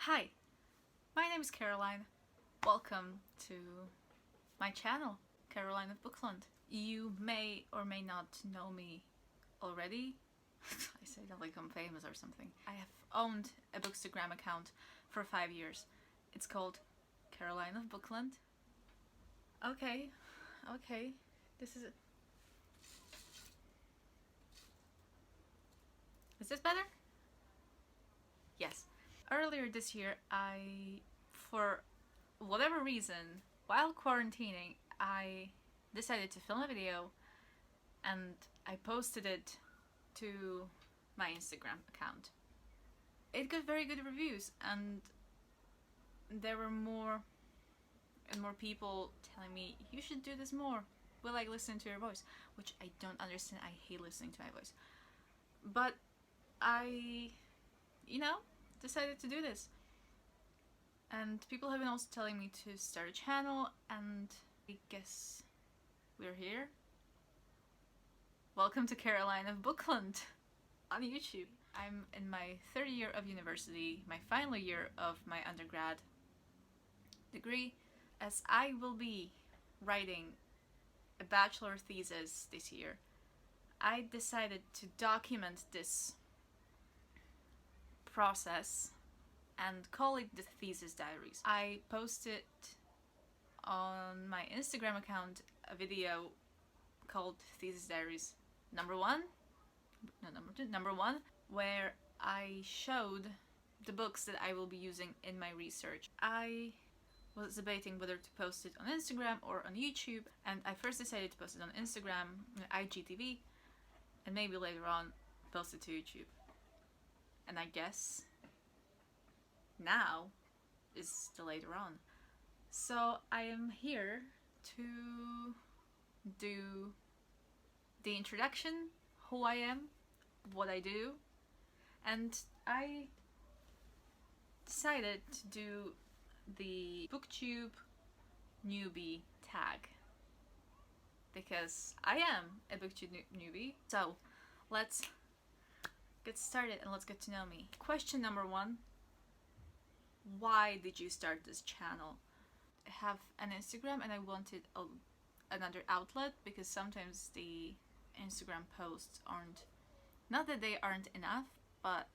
Hi, my name is Caroline. Welcome to my channel, Caroline of Bookland. You may or may not know me already. I say that like I'm famous or something. I have owned a Bookstagram account for 5 years. It's called Caroline of Bookland. Okay. This is it. Is this better? Yes. Earlier this year, for whatever reason, while quarantining, I decided to film a video and I posted it to my Instagram account. It got very good reviews and there were more and more people telling me, you should do this more. We like listening to your voice, which I don't understand. I hate listening to my voice. But I, decided to do this. And people have been also telling me to start a channel, and I guess we're here. Welcome to Caroline of Bookland on YouTube. I'm in my third year of university, my final year of my undergrad degree, as I will be writing a bachelor thesis this year. I decided to document this process and call it the thesis diaries. I posted on my Instagram account a video called Thesis Diaries number 1, where I showed the books that I will be using in my research. I was debating whether to post it on Instagram or on YouTube, and I first decided to post it on Instagram, IGTV, and maybe later on post it to YouTube. And I guess now is the later on. So I am here to do the introduction, who I am, what I do, and I decided to do the BookTube Newbie tag because I am a BookTube newbie. So let's get started and let's get to know me. Question number 1. Why did you start this channel? I have an Instagram and I wanted another outlet because sometimes the Instagram posts aren't, not that they aren't enough, but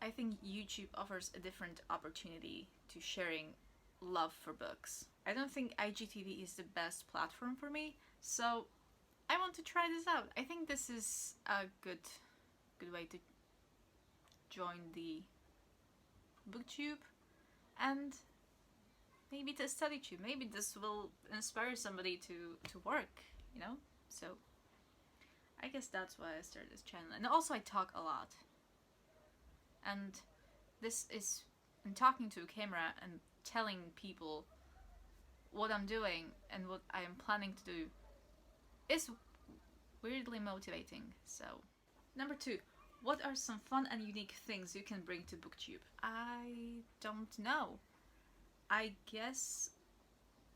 I think YouTube offers a different opportunity to sharing love for books. I don't think IGTV is the best platform for me, so I want to try this out. I think this is a good way to join the BookTube and maybe to StudyTube. Maybe this will inspire somebody to work, So I guess that's why I started this channel. And also I talk a lot. And this is, I'm talking to a camera and telling people what I'm doing and what I am planning to do is weirdly motivating. So, number 2. What are some fun and unique things you can bring to BookTube? I don't know. I guess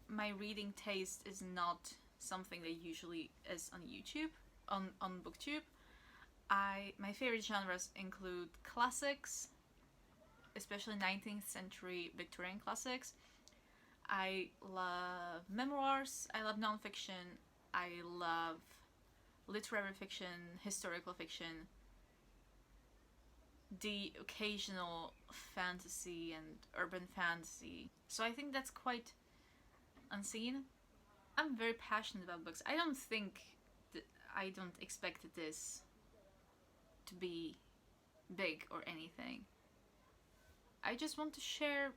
my reading taste is not something that usually is on YouTube, on BookTube. My favorite genres include classics, especially 19th century Victorian classics. I love memoirs, I love nonfiction, I love literary fiction, historical fiction, the occasional fantasy and urban fantasy. So I think that's quite unseen. I'm very passionate about books. I don't expect this to be big or anything. I just want to share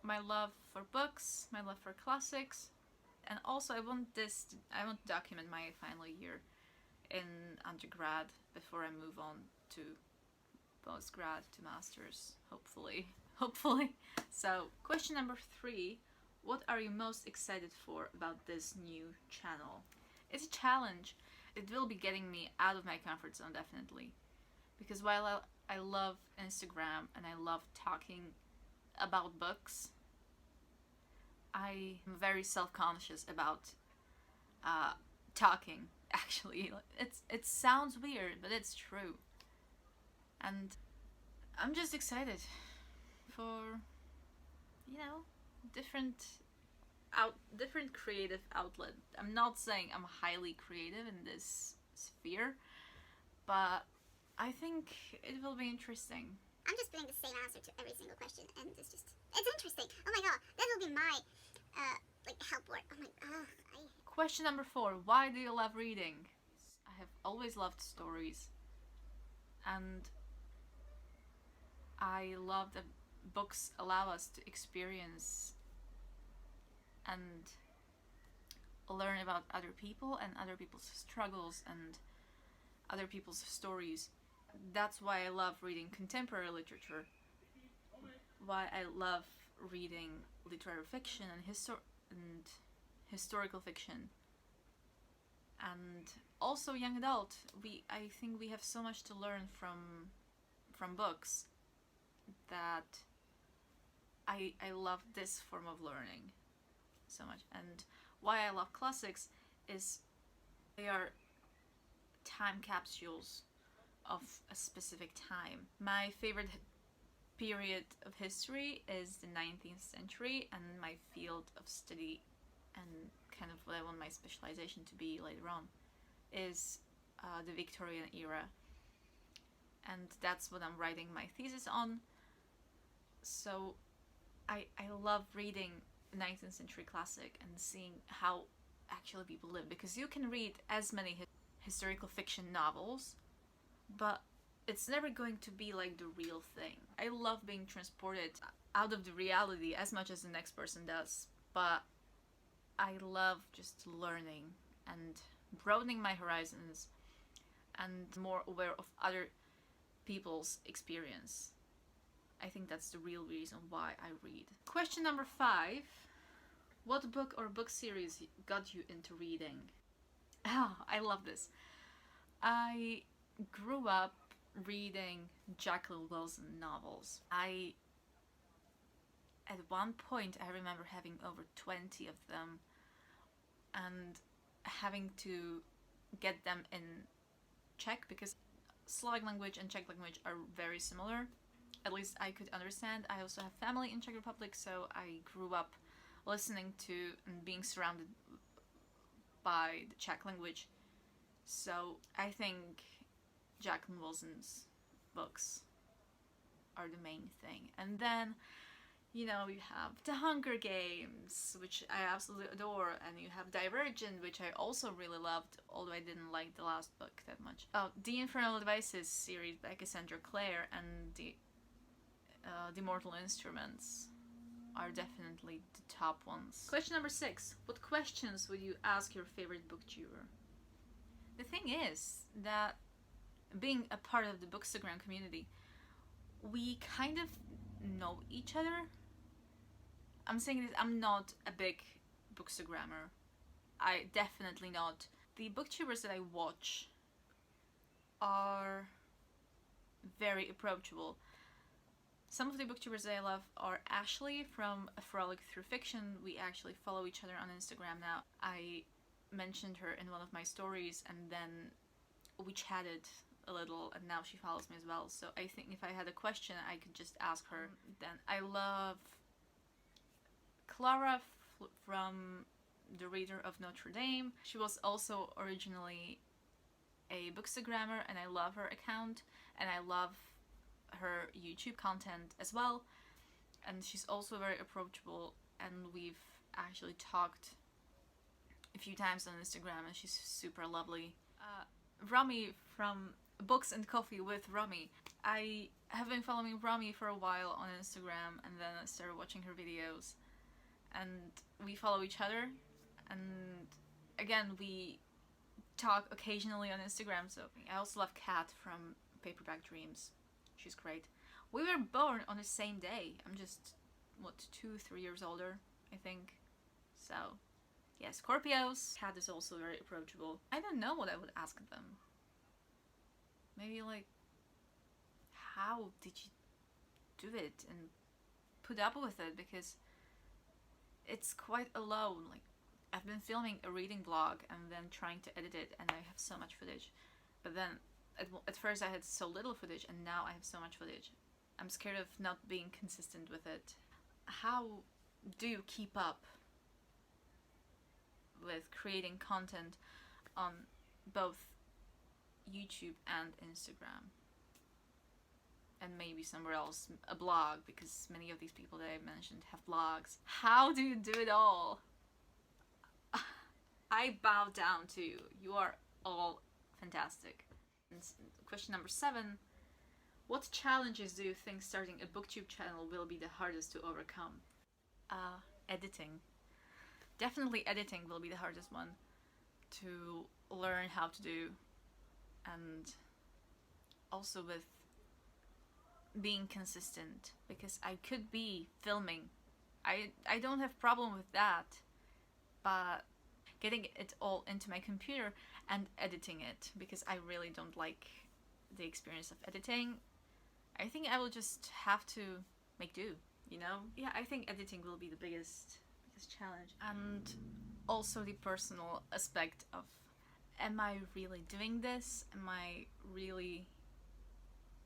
my love for books, my love for classics, and also I want to document my final year in undergrad before I move on to postgrad, to masters, hopefully. So, question number 3. What are you most excited for about this new channel? It's a challenge. It will be getting me out of my comfort zone, definitely. Because while I love Instagram and I love talking about books, I am very self-conscious about talking, actually. It sounds weird, but it's true. And I'm just excited for, you know, different different creative outlet. I'm not saying I'm highly creative in this sphere, but I think it will be interesting. I'm just putting the same answer to every single question, and it's interesting. Oh my god, that will be my help word. Oh my Question number 4. Why do you love reading? I have always loved stories, and I love that books allow us to experience and learn about other people and other people's struggles and other people's stories. That's why I love reading contemporary literature, why I love reading literary fiction and historical fiction, and also young adult. I think we have so much to learn from books that I love this form of learning so much. And why I love classics is they are time capsules of a specific time. My favorite period of history is the 19th century, and my field of study and kind of what I want my specialization to be later on is the Victorian era, and that's what I'm writing my thesis on. So I love reading 19th century classic and seeing how actually people live, because you can read as many historical fiction novels, but it's never going to be like the real thing. I love being transported out of the reality as much as the next person does, but I love just learning and broadening my horizons and more aware of other people's experience. I think that's the real reason why I read. Question number 5. What book or book series got you into reading? Oh, I love this. I grew up reading Jacqueline Wilson novels. At one point, I remember having over 20 of them and having to get them in Czech, because Slavic language and Czech language are very similar. At least I could understand. I also have family in Czech Republic, so I grew up listening to and being surrounded by the Czech language. So I think Jacqueline Wilson's books are the main thing. And then, you have The Hunger Games, which I absolutely adore, and you have Divergent, which I also really loved, although I didn't like the last book that much. Oh, the Infernal Devices series by Cassandra Clare and the Mortal Instruments are definitely the top ones. Question number 6. What questions would you ask your favorite booktuber? The thing is that being a part of the Bookstagram community, we kind of know each other. I'm saying this, I'm not a big Bookstagrammer. I definitely not. The booktubers that I watch are very approachable. Some of the booktubers that I love are Ashley from A Frolic Through Fiction. We actually follow each other on Instagram now. I mentioned her in one of my stories, and then we chatted a little, and now she follows me as well. So I think if I had a question, I could just ask her. Then I love Clara from The Reader of Notre Dame. She was also originally a Bookstagrammer, and I love her account, and I love her YouTube content as well. And she's also very approachable, and we've actually talked a few times on Instagram, and she's super lovely. Romy from Books and Coffee with Romy. I have been following Romy for a while on Instagram, and then I started watching her videos, and we follow each other, and again we talk occasionally on Instagram. So I also love Kat from Paperback Dreams. She's great. We were born on the same day. I'm just 2-3 years older, I think. So yeah, Scorpios. Kat is also very approachable. I don't know what I would ask them. Maybe like, how did you do it and put up with it? Because it's quite alone. Like, I've been filming a reading vlog and then trying to edit it, and I have so much footage. But then at first I had so little footage, and now I have so much footage. I'm scared of not being consistent with it. How do you keep up with creating content on both YouTube and Instagram? And maybe somewhere else, a blog, because many of these people that I mentioned have blogs. How do you do it all? I bow down to you. You are all fantastic. And question number 7. What challenges do you think starting a BookTube channel will be the hardest to overcome? Editing. Definitely editing will be the hardest one to learn how to do. And also with being consistent, because I could be filming. I don't have problem with that, but getting it all into my computer and editing it, because I really don't like the experience of editing. I think I will just have to make do, you know? Yeah, I think editing will be the biggest challenge. And also the personal aspect of, am I really doing this? Am I really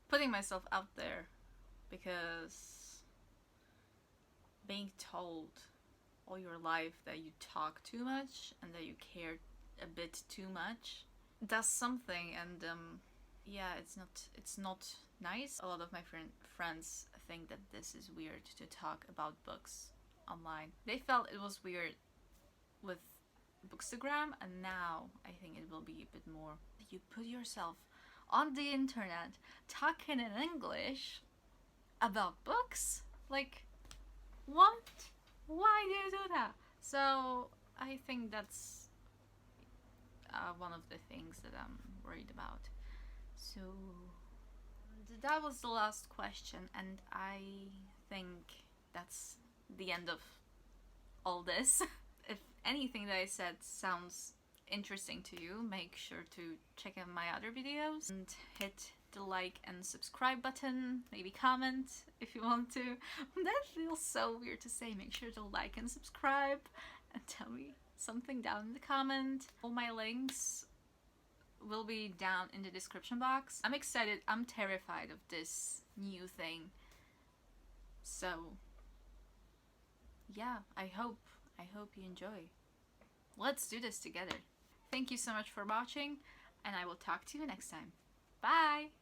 putting myself out there? Because being told all your life that you talk too much and that you care a bit too much does something, and yeah, it's not nice. A lot of my friends think that this is weird to talk about books online. They felt it was weird with Bookstagram, and now I think it will be a bit more. You put yourself on the internet talking in English about books? Like, what? Why do you do that? So I think that's one of the things that I'm worried about. So that was the last question, and I think that's the end of all this. If anything that I said sounds interesting to you, make sure to check out my other videos and hit the like and subscribe button, maybe comment if you want to. That feels so weird to say. Make sure to like and subscribe and tell me something down in the comment. All my links will be down in the description box. I'm excited. I'm terrified of this new thing. So yeah, I hope you enjoy. Let's do this together. Thank you so much for watching, and I will talk to you next time. Bye!